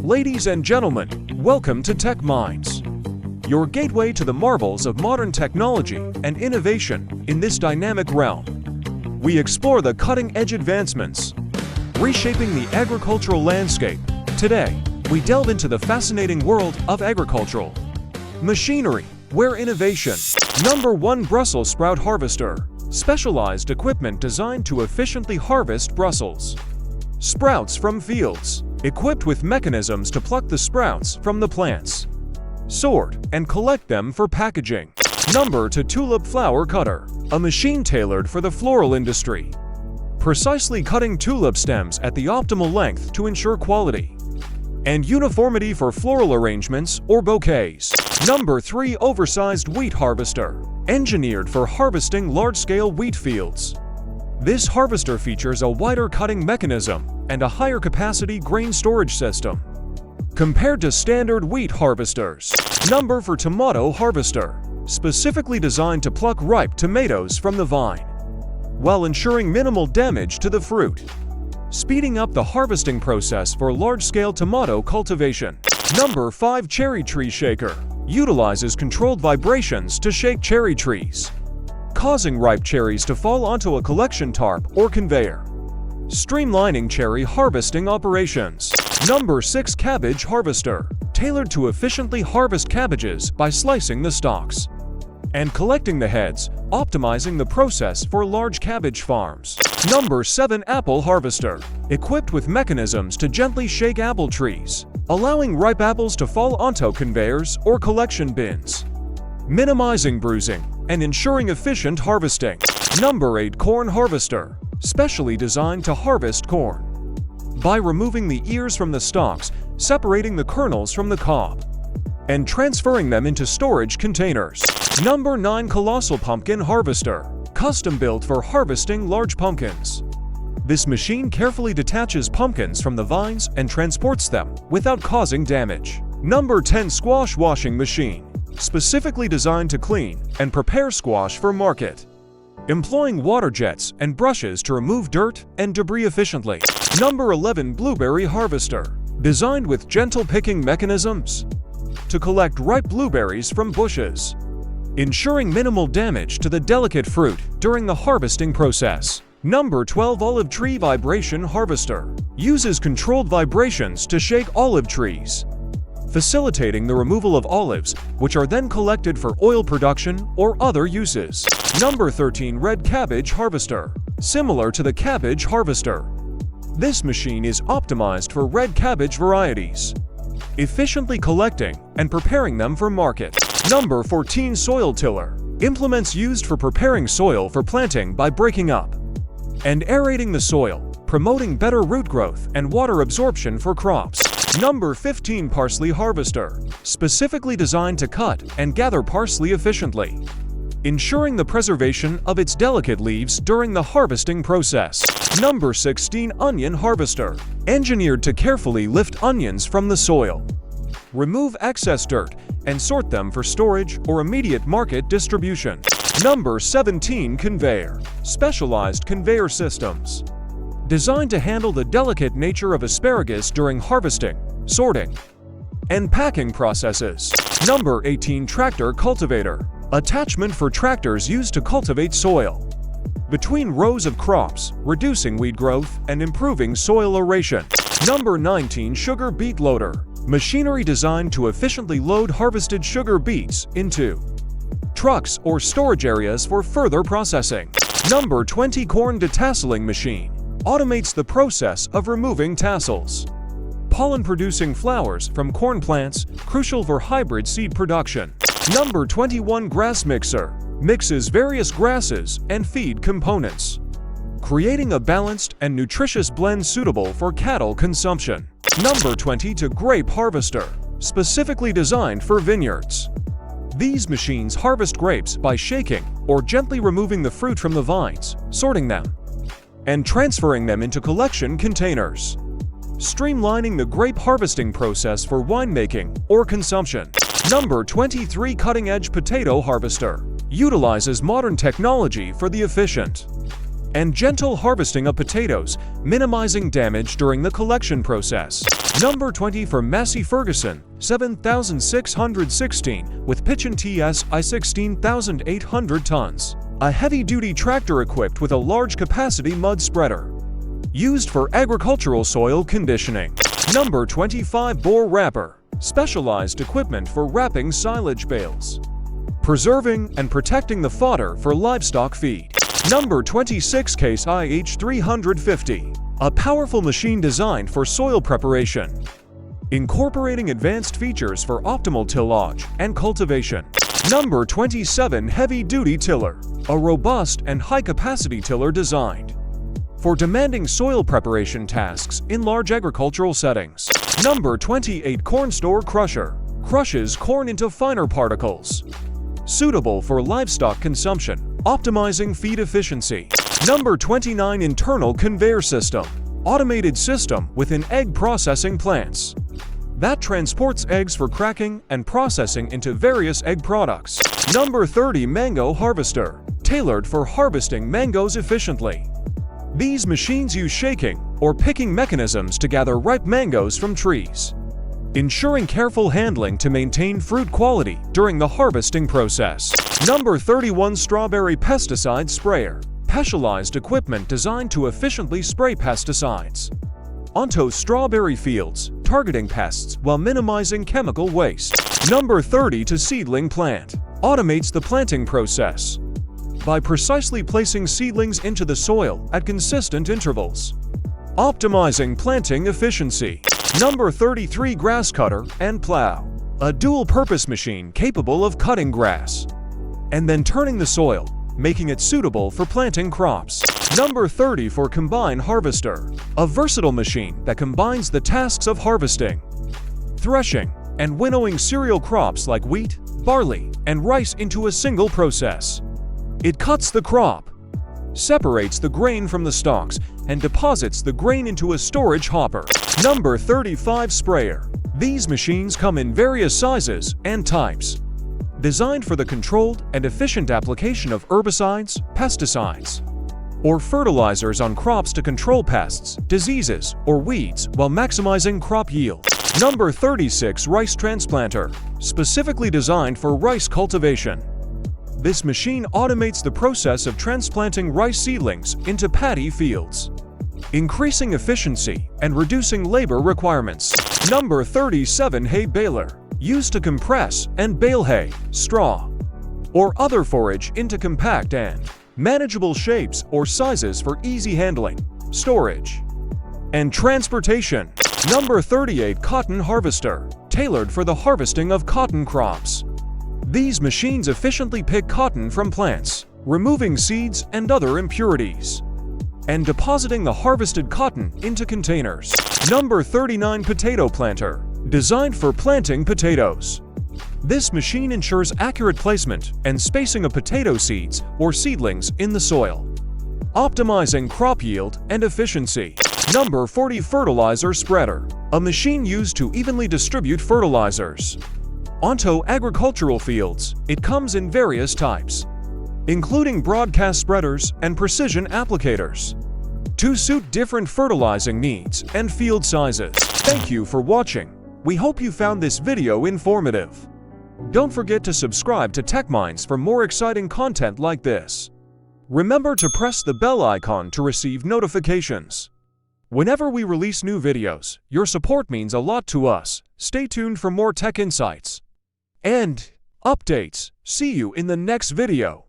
Ladies and gentlemen, welcome to TechMinds, your gateway to the marvels of modern technology and innovation in this dynamic realm. We explore the cutting-edge advancements, reshaping the agricultural landscape. Today, we delve into the fascinating world of agricultural machinery, where innovation. Number 1. Brussels Sprout Harvester. Specialized equipment designed to efficiently harvest Brussels sprouts from fields, equipped with mechanisms to pluck the sprouts from the plants, sort and collect them for packaging. Number 2. Tulip Flower Cutter. A machine tailored for the floral industry, precisely cutting tulip stems at the optimal length to ensure quality and uniformity for floral arrangements or bouquets. Number 3. Oversized Wheat Harvester. Engineered for harvesting large-scale wheat fields. This harvester features a wider cutting mechanism and a higher capacity grain storage system compared to standard wheat harvesters. Number 4. Tomato Harvester. Specifically designed to pluck ripe tomatoes from the vine while ensuring minimal damage to the fruit, speeding up the harvesting process for large-scale tomato cultivation. Number 5. Cherry Tree Shaker. Utilizes controlled vibrations to shake cherry trees, causing ripe cherries to fall onto a collection tarp or conveyor, streamlining cherry harvesting operations. Number 6. Cabbage Harvester. Tailored to efficiently harvest cabbages by slicing the stalks and collecting the heads, optimizing the process for large cabbage farms. Number 7. Apple Harvester. Equipped with mechanisms to gently shake apple trees, allowing ripe apples to fall onto conveyors or collection bins, minimizing bruising and ensuring efficient harvesting. Number 8. Corn Harvester. Specially designed to harvest corn by removing the ears from the stalks, separating the kernels from the cob, and transferring them into storage containers. Number 9. Colossal Pumpkin Harvester. Custom built for harvesting large pumpkins. This machine carefully detaches pumpkins from the vines and transports them without causing damage. Number 10. Squash Washing Machine. Specifically designed to clean and prepare squash for market, employing water jets and brushes to remove dirt and debris efficiently. Number 11. Blueberry Harvester. Designed with gentle picking mechanisms to collect ripe blueberries from bushes, ensuring minimal damage to the delicate fruit during the harvesting process. Number 12. Olive Tree Vibration Harvester. Uses controlled vibrations to shake olive trees, facilitating the removal of olives, which are then collected for oil production or other uses. Number 13. Red Cabbage Harvester. Similar to the cabbage harvester, this machine is optimized for red cabbage varieties, efficiently collecting and preparing them for market. Number 14. Soil Tiller. Implements used for preparing soil for planting by breaking up and aerating the soil, promoting better root growth and water absorption for crops. Number 15. Parsley Harvester. Specifically designed to cut and gather parsley efficiently, ensuring the preservation of its delicate leaves during the harvesting process. Number 16. Onion Harvester. Engineered to carefully lift onions from the soil, remove excess dirt, and sort them for storage or immediate market distribution. Number 17. Conveyor. Specialized conveyor systems. Designed to handle the delicate nature of asparagus during harvesting, sorting, and packing processes. Number 18. Tractor Cultivator. Attachment for tractors used to cultivate soil between rows of crops, reducing weed growth and improving soil aeration. Number 19. Sugar Beet Loader. Machinery designed to efficiently load harvested sugar beets into trucks or storage areas for further processing. Number 20. Corn Detasseling Machine. Automates the process of removing tassels, pollen-producing flowers from corn plants, crucial for hybrid seed production. Number 21. Grass Mixer. Mixes various grasses and feed components, creating a balanced and nutritious blend suitable for cattle consumption. Number 22. Grape Harvester. Specifically designed for vineyards. These machines harvest grapes by shaking or gently removing the fruit from the vines, sorting them, and transferring them into collection containers, streamlining the grape harvesting process for winemaking or consumption. Number 23. Cutting Edge Potato Harvester. Utilizes modern technology for the efficient and gentle harvesting of potatoes, minimizing damage during the collection process. Number 20 for Massey Ferguson 7616 with pitch and TSI 16,800 tons. A heavy-duty tractor equipped with a large-capacity mud spreader. Used for agricultural soil conditioning. Number 25 Bore Wrapper. Specialized equipment for wrapping silage bales, preserving and protecting the fodder for livestock feed. Number 26 Case IH 350. A powerful machine designed for soil preparation, incorporating advanced features for optimal tillage and cultivation. Number 27 Heavy Duty Tiller. A robust and high-capacity tiller designed for demanding soil preparation tasks in large agricultural settings. Number 28 Corn Store Crusher. Crushes corn into finer particles. Suitable for livestock consumption, optimizing feed efficiency. Number 29 Internal Conveyor System. Automated system within egg processing plants that transports eggs for cracking and processing into various egg products. Number 30 Mango Harvester. Tailored for harvesting mangoes efficiently. These machines use shaking or picking mechanisms to gather ripe mangoes from trees, ensuring careful handling to maintain fruit quality during the harvesting process. Number 31 Strawberry Pesticide Sprayer. Specialized equipment designed to efficiently spray pesticides onto strawberry fields, targeting pests while minimizing chemical waste. Number 30 Seedling Plant. Automates the planting process by precisely placing seedlings into the soil at consistent intervals, optimizing planting efficiency. Number 33 Grass Cutter and Plow. A dual-purpose machine capable of cutting grass and then turning the soil, making it suitable for planting crops. Number 30 for Combine Harvester. A versatile machine that combines the tasks of harvesting, threshing, and winnowing cereal crops like wheat, barley, and rice into a single process. It cuts the crop, separates the grain from the stalks, and deposits the grain into a storage hopper. Number 35 Sprayer. These machines come in various sizes and types, designed for the controlled and efficient application of herbicides, pesticides, or fertilizers on crops to control pests, diseases, or weeds while maximizing crop yield. Number 36 Rice Transplanter. Specifically designed for rice cultivation. This machine automates the process of transplanting rice seedlings into paddy fields, increasing efficiency and reducing labor requirements. Number 37 Hay Baler. Used to compress and bale hay, straw, or other forage into compact and manageable shapes or sizes for easy handling, storage, and transportation. Number 38 Cotton Harvester. Tailored for the harvesting of cotton crops. These machines efficiently pick cotton from plants, removing seeds and other impurities, and depositing the harvested cotton into containers. Number 39 Potato Planter. Designed for planting potatoes. This machine ensures accurate placement and spacing of potato seeds or seedlings in the soil, optimizing crop yield and efficiency. Number 40 Fertilizer Spreader. A machine used to evenly distribute fertilizers onto agricultural fields. It comes in various types, including broadcast spreaders and precision applicators, to suit different fertilizing needs and field sizes. Thank you for watching. We hope you found this video informative. Don't forget to subscribe to TechMinds for more exciting content like this. Remember to press the bell icon to receive notifications whenever we release new videos. Your support means a lot to us. Stay tuned for more tech insights and updates. See you in the next video.